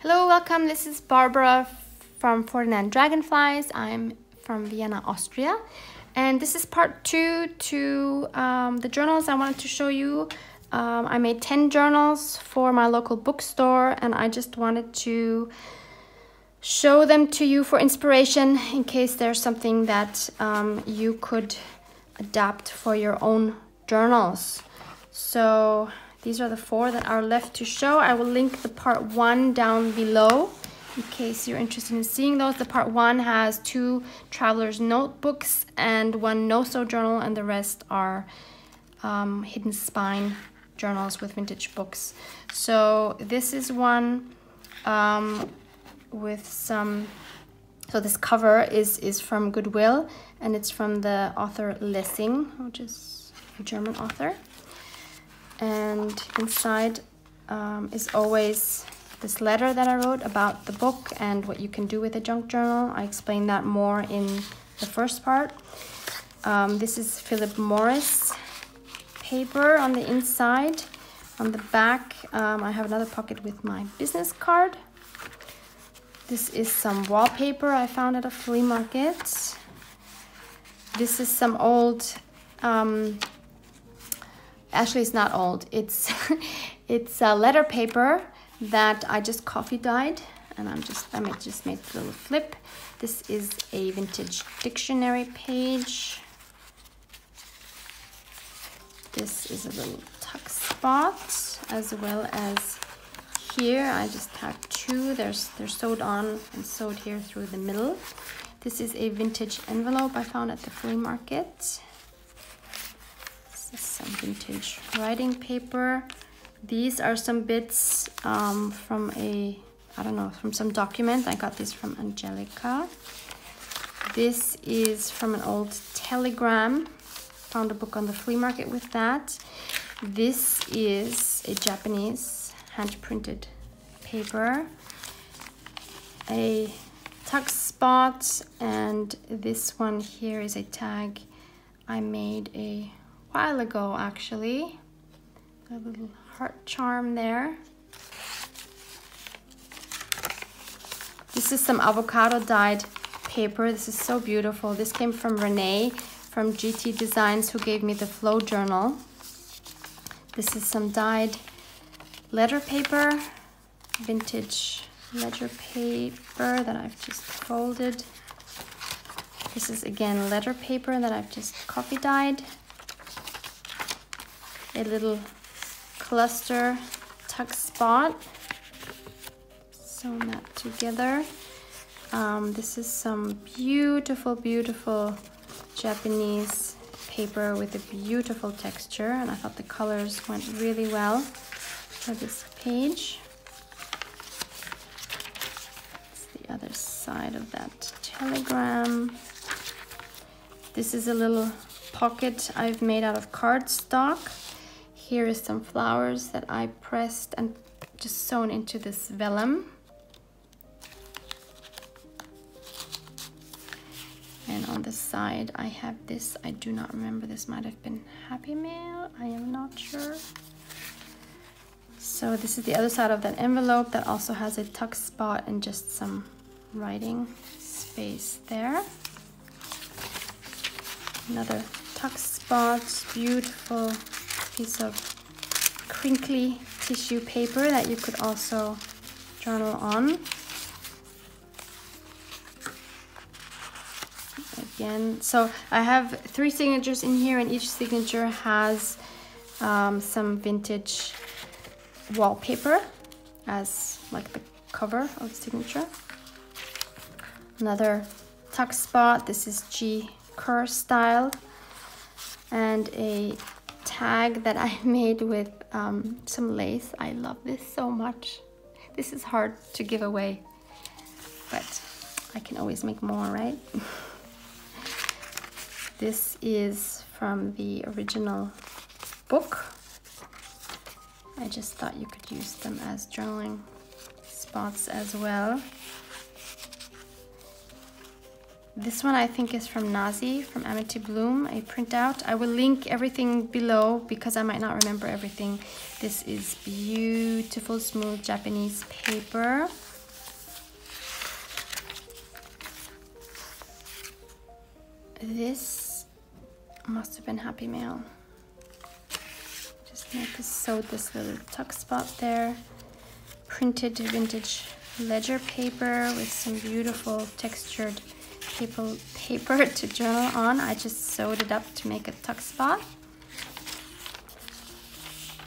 Hello, welcome. This is Barbara from Ferdinand Dragonflies. I'm from Vienna, Austria. And this is part 2 to the journals I wanted to show you. I made 10 journals for my local bookstore, and I just wanted to show them to you for inspiration in case there's something that you could adapt for your own journals. So these are the 4 that are left to show. I will link the part 1 down below in case you're interested in seeing those. The part 1 has 2 traveler's notebooks and 1 no-sew journal, and the rest are hidden spine journals with vintage books. So this is one with some, so this cover is from Goodwill, and it's from the author Lessing, which is a German author. And inside is always this letter that I wrote about the book and what you can do with a junk journal. I explain that more in the first part. This is Philip Morris paper on the inside. On the back, I have another pocket with my business card. This is some wallpaper I found at a flea market. This is some old, actually it's not old, it's a letter paper that I just coffee dyed, and I just made a little flip. This is a vintage dictionary page. This is a little tuck spot, as well as here I just have 2. They're sewed on and sewed here through the middle. This is a vintage envelope I found at the flea market. This is some vintage writing paper. These are some bits from from some document. I got this from Angelica. This is from an old telegram. Found a book on the flea market with that. This is a Japanese hand-printed paper, a tuck spot, and this one here is a tag I made a while ago, actually. A little heart charm there. This is some avocado dyed paper. This is so beautiful. This came from Renee from GT Designs, who gave me the Flow journal. This is some dyed letter paper, vintage ledger paper that I've just folded. This is again letter paper that I've just coffee dyed. A little cluster tuck spot, sewn that together. This is some beautiful, beautiful Japanese paper with a beautiful texture, and I thought the colors went really well for this page. It's the other side of that telegram. This is a little pocket I've made out of cardstock. Here is some flowers that I pressed and just sewn into this vellum. And on the side I have this, I do not remember, this might have been Happy Mail, I am not sure. So this is the other side of that envelope that also has a tuck spot and just some writing space there. Another tuck spot, beautiful piece of crinkly tissue paper that you could also journal on. Again, so I have 3 signatures in here, and each signature has some vintage wallpaper as like the cover of the signature. Another tuck spot. This is G. Kerr style, and a tag that I made with some lace. I love this so much. This is hard to give away, but I can always make more, right? This is from the original book. I just thought you could use them as journaling spots as well. This one I think is from Nazi, from Amity Bloom, a printout. I will link everything below because I might not remember everything. This is beautiful, smooth Japanese paper. this must have been Happy Mail. Just sewed this little tuck spot there. Printed vintage ledger paper with some beautiful textured paper to journal on. I just sewed it up to make a tuck spot.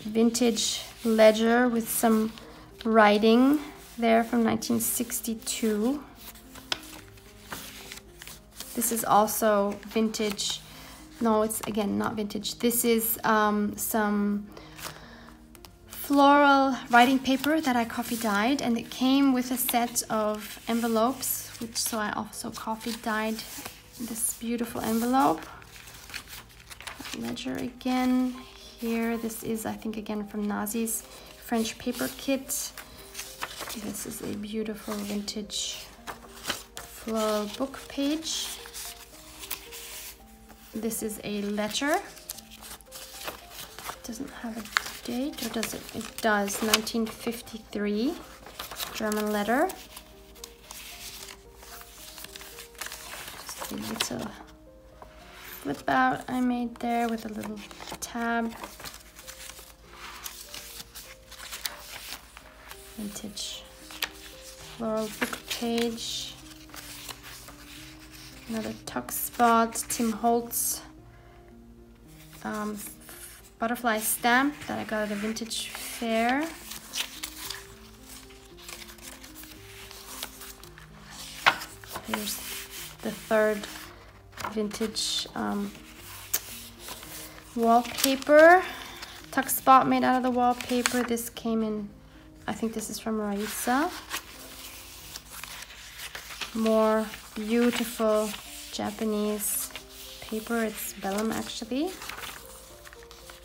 Vintage ledger with some writing there from 1962. This is also vintage. No, it's again not vintage. This is some floral writing paper that I coffee dyed, and it came with a set of envelopes, so I also coffee dyed this beautiful envelope. Ledger again here. This is, I think, again from Nazi's French paper kit. This is a beautiful vintage floral book page. This is a letter. It doesn't have a date, or does it? It does. 1953 German letter. Just a little flip out I made there with a little tab. Vintage floral book page. Another tuck spot, Tim Holtz butterfly stamp that I got at a vintage fair. Here's the third vintage wallpaper. Tuck spot made out of the wallpaper. This came in, I think this is from Raisa. More beautiful Japanese paper. It's vellum actually.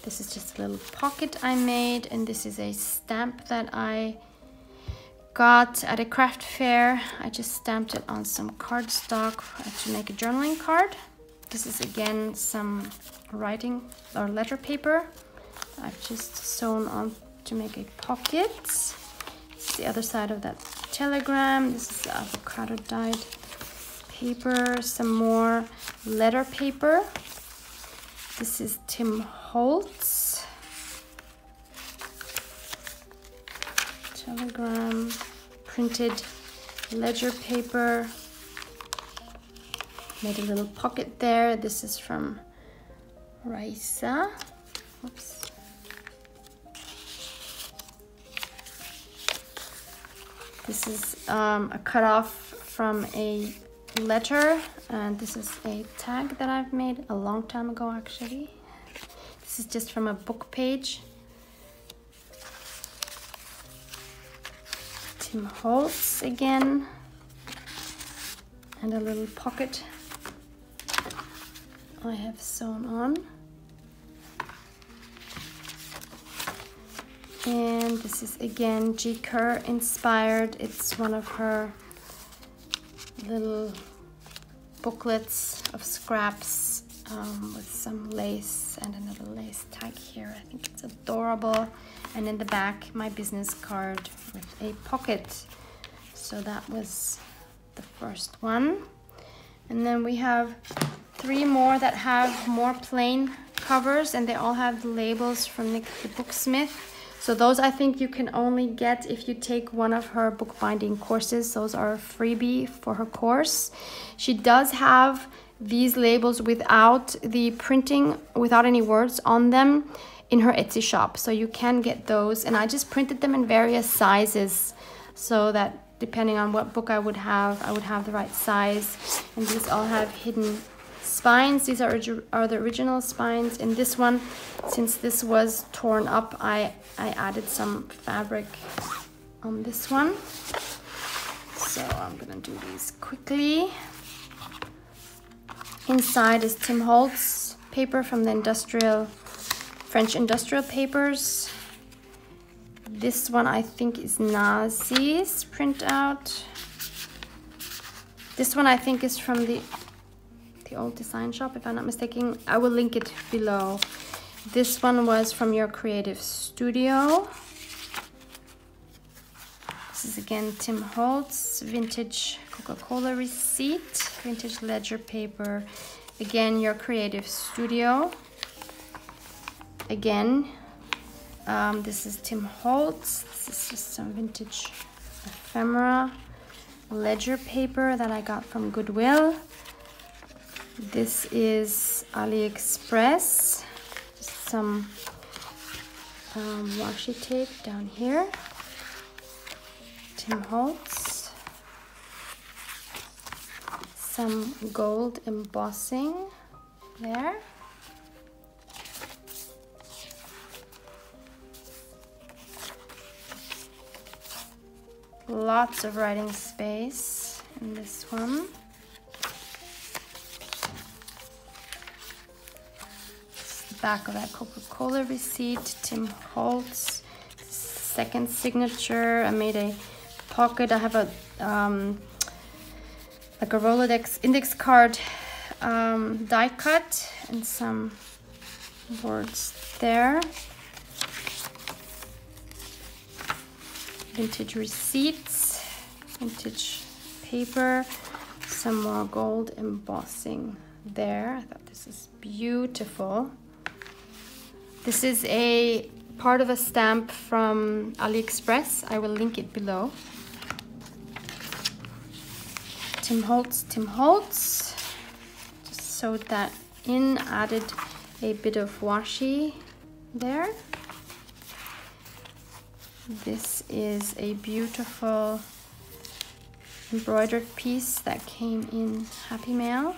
This is just a little pocket I made, and this is a stamp that I got at a craft fair. I just stamped it on some cardstock to make a journaling card. This is again some writing or letter paper I've just sewn on to make a pocket. This is the other side of that telegram. This is avocado dyed paper. Some more letter paper. This is Tim Holtz telegram, printed ledger paper. Made a little pocket there. This is from Raisa. Oops. This is a cutoff from a letter, and this is a tag that I've made a long time ago actually. This is just from a book page. Tim Holtz again, and a little pocket I have sewn on. And this is again G. Kerr inspired. It's one of her little booklets of scraps with some lace and another lace tag here. I think it's adorable. And in the back, my business card with a pocket. So that was the first one. And then we have 3 more that have more plain covers, and they all have the labels from Nick the Booksmith. So those I think you can only get if you take one of her bookbinding courses. Those are a freebie for her course. She does have these labels without the printing, without any words on them, in her Etsy shop. So you can get those, and I just printed them in various sizes so that depending on what book I would have the right size. And these all have hidden spines. These are the original spines. In this one, since this was torn up, I added some fabric on this one. So I'm gonna do these quickly. Inside is Tim Holtz paper from the French industrial papers. This one I think is Nazi's printout. This one I think is from the old design shop, if I'm not mistaken. I will link it below. This one was from Your Creative Studio. This is again Tim Holtz, vintage Coca-Cola receipt, vintage ledger paper, Again, your creative studio. Again, this is Tim Holtz. This is just some vintage ephemera ledger paper that I got from Goodwill. This is AliExpress. Just some washi tape down here. Tim Holtz. Some gold embossing there. Lots of writing space in this one. It's the back of that Coca-Cola receipt. Tim Holtz. Second signature. I made a pocket. I have a like a Rolodex index card die cut and some words there. Vintage receipts, vintage paper, some more gold embossing there. I thought this is beautiful. This is a part of a stamp from AliExpress. I will link it below. Tim Holtz, Tim Holtz. Just sewed that in, added a bit of washi there. This is a beautiful embroidered piece that came in Happy Mail.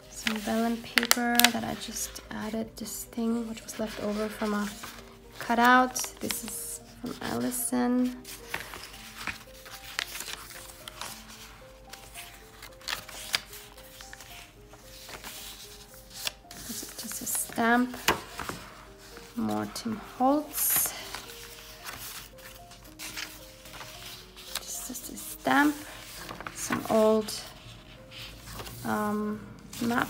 Some vellum paper that I just added this thing which was left over from a cutout. This is from Allison. This is just a stamp. More Tim Holtz. Just a stamp. Some old map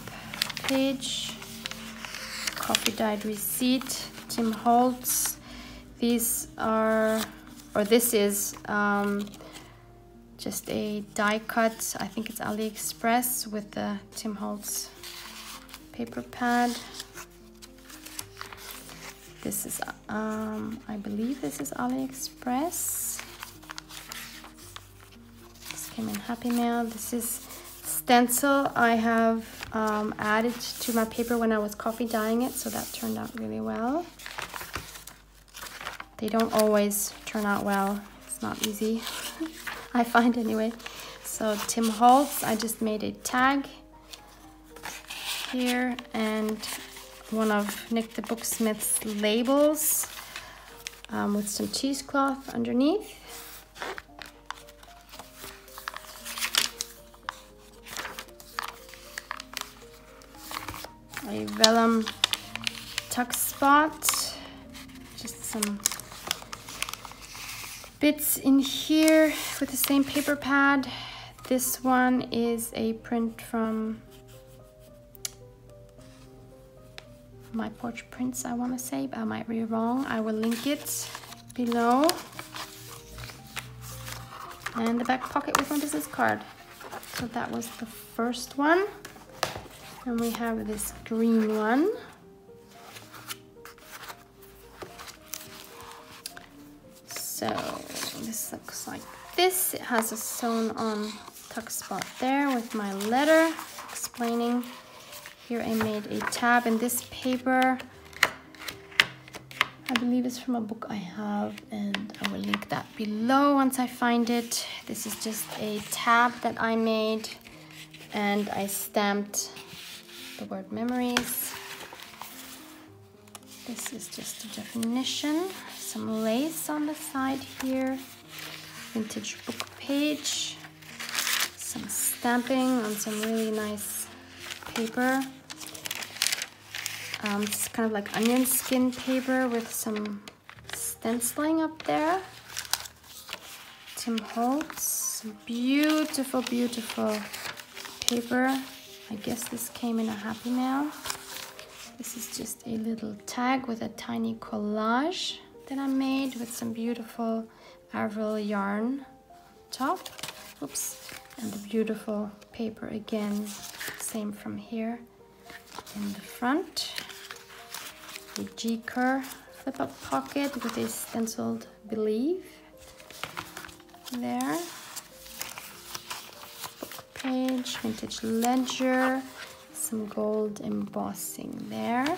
page. Coffee dyed receipt. Tim Holtz. These are, or this is just a die cut. I think it's AliExpress with the Tim Holtz paper pad. This is, I believe this is AliExpress. This came in Happy Mail. This is stencil I have added to my paper when I was coffee dyeing it, so that turned out really well. They don't always turn out well. It's not easy, I find anyway. So Tim Holtz, I just made a tag here and one of Nick the Booksmith's labels with some cheesecloth underneath. A vellum tuck spot, just some bits in here with the same paper pad. This one is a print from My Porch Prints, I want to say, but I might be wrong. I will link it below. And the back pocket with my business card. So that was the first one. And we have this green one. So this looks like this. It has a sewn on tuck spot there with my letter explaining. Here I made a tab, and this paper I believe it's from a book I have, and I will link that below once I find it. This is just a tab that I made, and I stamped the word memories. This is just a definition. Some lace on the side here. Vintage book page. Some stamping on some really nice paper. It's kind of like onion skin paper with some stenciling up there. Tim Holtz, beautiful, beautiful paper. I guess this came in a Happy Mail. This is just a little tag with a tiny collage that I made with some beautiful Avril yarn top. Oops. And the beautiful paper again, same from here in the front. The G-Kerr flip-up pocket with a stenciled Believe there. Book page, vintage ledger, some gold embossing there.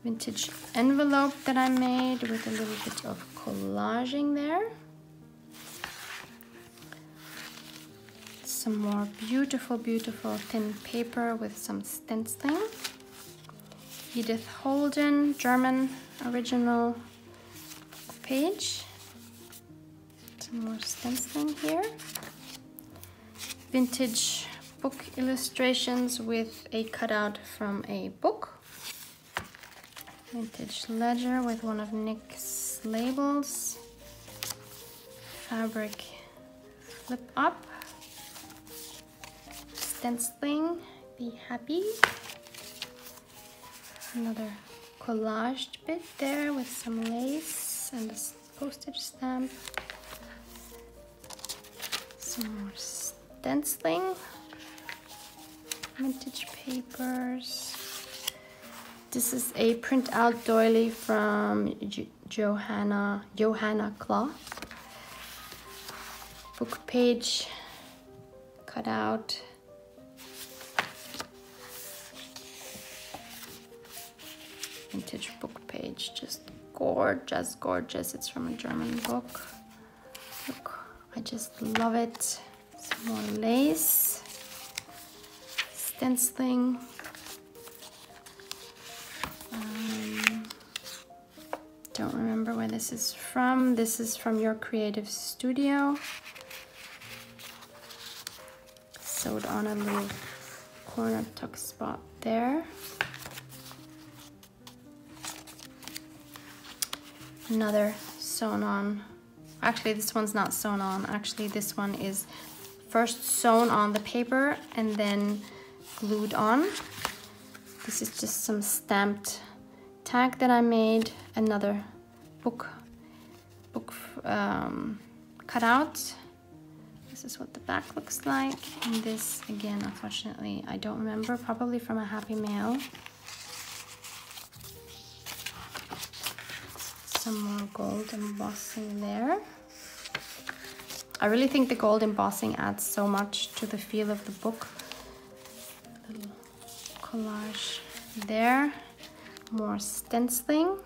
Vintage envelope that I made with a little bit of collaging there. Some more beautiful, beautiful thin paper with some stenciling. Edith Holden, German original page. Some more stenciling here. Vintage book illustrations with a cutout from a book. Vintage ledger with one of Nick's labels. Fabric flip up. Stenciling, Be Happy. Another collaged bit there with some lace and a postage stamp. Some more stenciling. Vintage papers. This is a print out doily from Johanna Cloth. Book page cut out. Vintage book page, just gorgeous, gorgeous. It's from a German book. Look, I just love it. Some more lace, stenciling. Don't remember where this is from. This is from Your Creative Studio. Sewed on a little corner tuck spot there. Another sewn on. Actually, this one's not sewn on. Actually, this one is first sewn on the paper and then glued on. This is just some stamped tag that I made. Another book cutout. This is what the back looks like. And this, again, unfortunately, I don't remember. Probably from a Happy Mail. Some more gold embossing there. I really think the gold embossing adds so much to the feel of the book. A little collage there. More stenciling.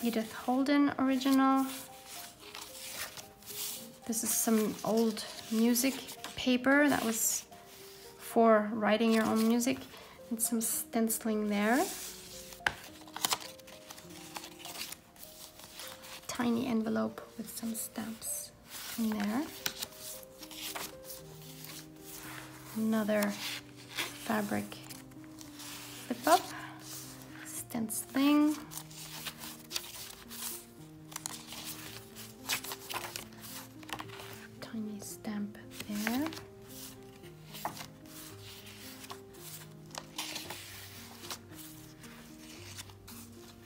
Edith Holden original. This is some old music paper that was for writing your own music, and some stenciling there. Tiny envelope with some stamps in there. Another fabric flip up, stenciling. Tiny stamp there.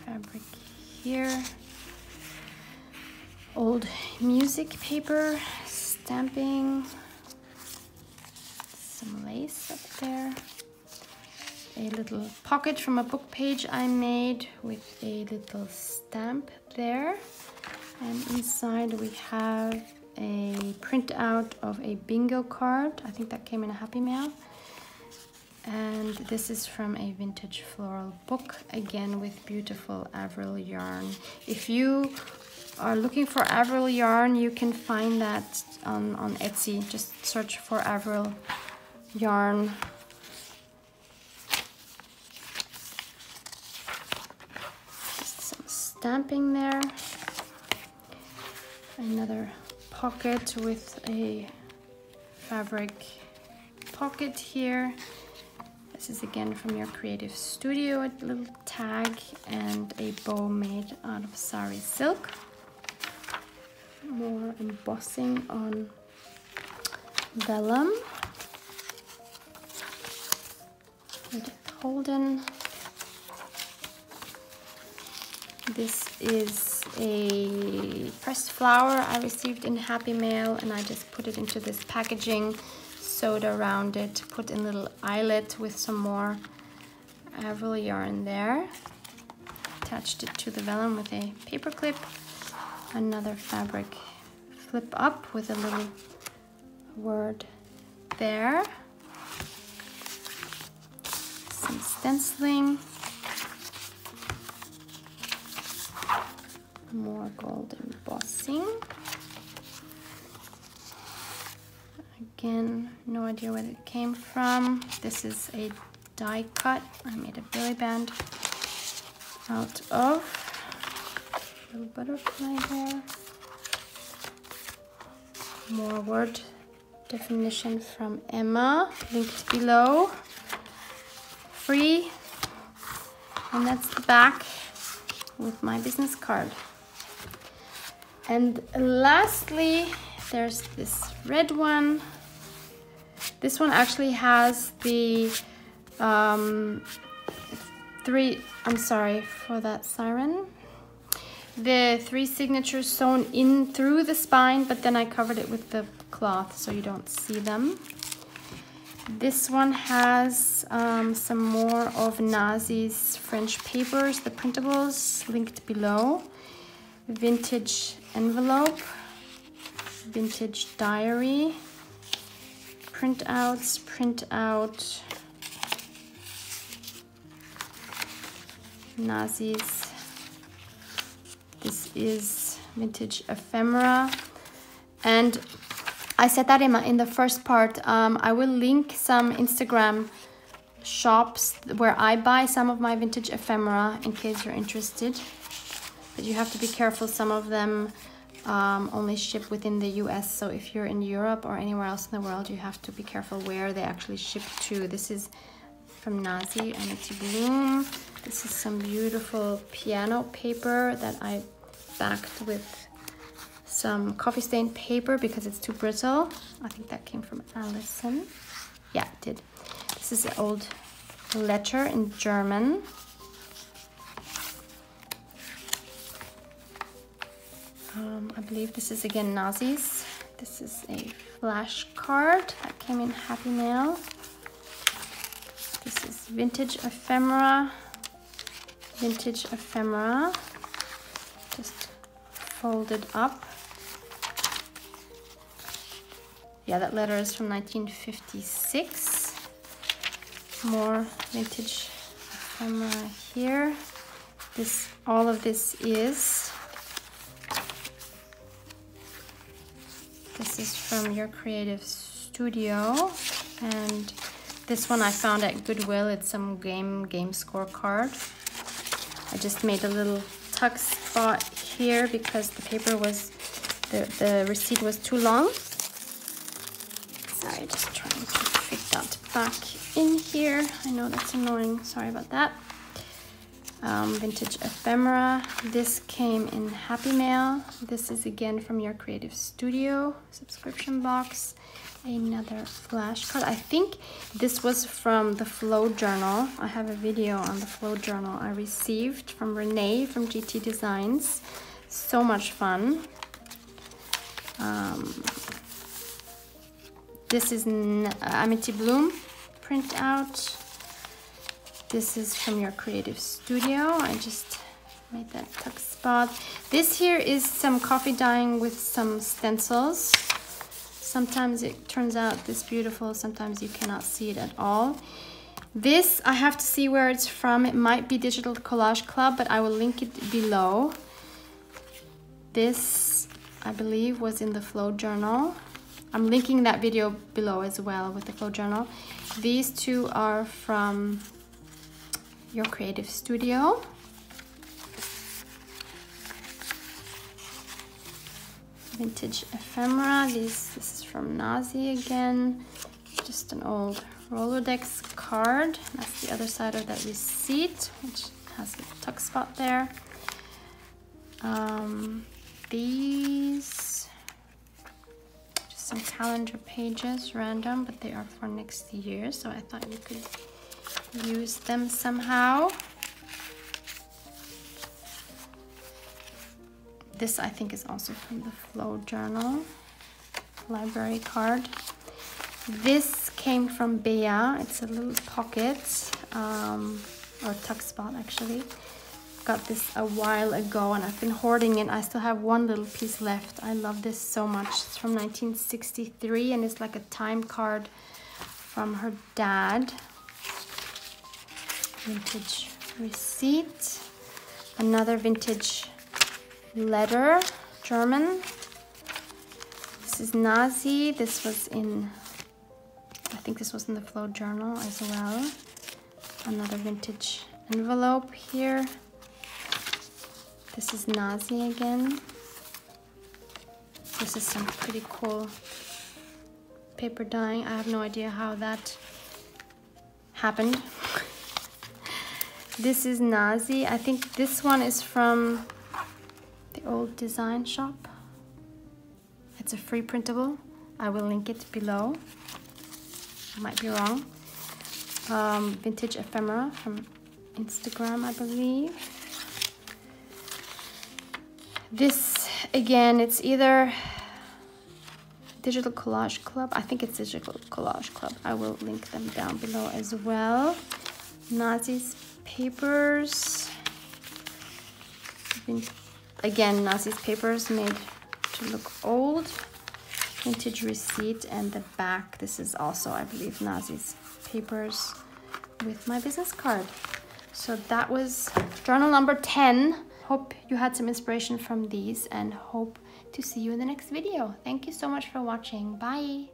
Fabric here. Old music paper, stamping, some lace up there, a little pocket from a book page I made with a little stamp there, and inside we have a printout of a bingo card. I think that came in a Happy Mail. And this is from a vintage floral book, again with beautiful Avril yarn. If you are looking for Avril yarn, you can find that on Etsy. Just search for Avril yarn. Just some stamping there. Another pocket with a fabric pocket here. This is again from Your Creative Studio, a little tag and a bow made out of sari silk. More embossing on vellum. Edith Holden. This is a pressed flower I received in Happy Mail, and I just put it into this packaging, sewed around it, put in a little eyelet with some more Avril yarn there, attached it to the vellum with a paper clip, another fabric flip up with a little word there, some stenciling, more gold embossing. Again, no idea where it came from. This is a die cut. I made a belly band out of. A little butterfly there. More word definition from Emma, linked below. Free. And that's the back with my business card. And lastly, there's this red one. This one actually has the I'm sorry for that siren. The 3 signatures sewn in through the spine, but then I covered it with the cloth so you don't see them. This one has some more of Nazi's French papers, the printables, linked below. Vintage envelope, vintage diary, printouts, Nazi's. This is vintage ephemera, and I said that in the first part. I will link some Instagram shops where I buy some of my vintage ephemera in case you're interested. But you have to be careful. Some of them only ship within the US. So if you're in Europe or anywhere else in the world, you have to be careful where they actually ship to. This is from Nazi, Amity Bloom. This is some beautiful piano paper that I backed with some coffee stain paper because it's too brittle. I think that came from Allison. Yeah, it did. This is an old letter in German. I believe this is again Nazi's. This is a flash card that came in Happy Mail. This is vintage ephemera. Vintage ephemera. Just folded up. Yeah, that letter is from 1956. More vintage ephemera here. All of this is. This is from Your Creative Studio, and this one I found at Goodwill. It's some game scorecard. I just made a little tuck spot here because the paper was, the receipt was too long. Sorry, just trying to fit that back in here. I know that's annoying, sorry about that. Vintage ephemera. This came in Happy Mail. This is again from Your Creative Studio subscription box. Another flash card. I think this was from the Flow Journal. I have a video on the Flow Journal I received from Renee from GT Designs. So much fun. This is Amity Bloom printout. This is from Your Creative Studio. I just made that tuck spot. This here is some coffee dyeing with some stencils. Sometimes it turns out this beautiful, sometimes you cannot see it at all. This, I have to see where it's from. It might be Digital Collage Club, but I will link it below. This, I believe, was in the Flow Journal. I'm linking that video below as well with the Flow Journal. These two are from Your Creative Studio. Vintage ephemera. This is from Nazi again. Just an old Rolodex card. That's the other side of that receipt, which has a tuck spot there. These just some calendar pages, random, but they are for next year, so I thought you could use them somehow. This I think is also from the Flow Journal library card. This came from Bea. It's a little pocket, or tuck spot actually. Got this a while ago and I've been hoarding it. I still have one little piece left. I love this so much. It's from 1963 and it's like a time card from her dad. Vintage receipt. Another vintage letter, German. This is Nazi. This was in, I think this was in the Flow Journal as well. Another vintage envelope here. This is Nazi again. This is some pretty cool paper dyeing. I have no idea how that happened. This is Nazi. I think this one is from the Old Design Shop. It's a free printable. I will link it below. I might be wrong. Vintage ephemera from Instagram, I believe. This, again, it's either Digital Collage Club. I think it's Digital Collage Club. I will link them down below as well. Nazi's papers. Again, Nazi's papers made to look old. Vintage receipt, and the back. This is also, I believe, Nazi's papers with my business card. So that was journal number 10. Hope you had some inspiration from these and hope to see you in the next video. Thank you so much for watching. Bye.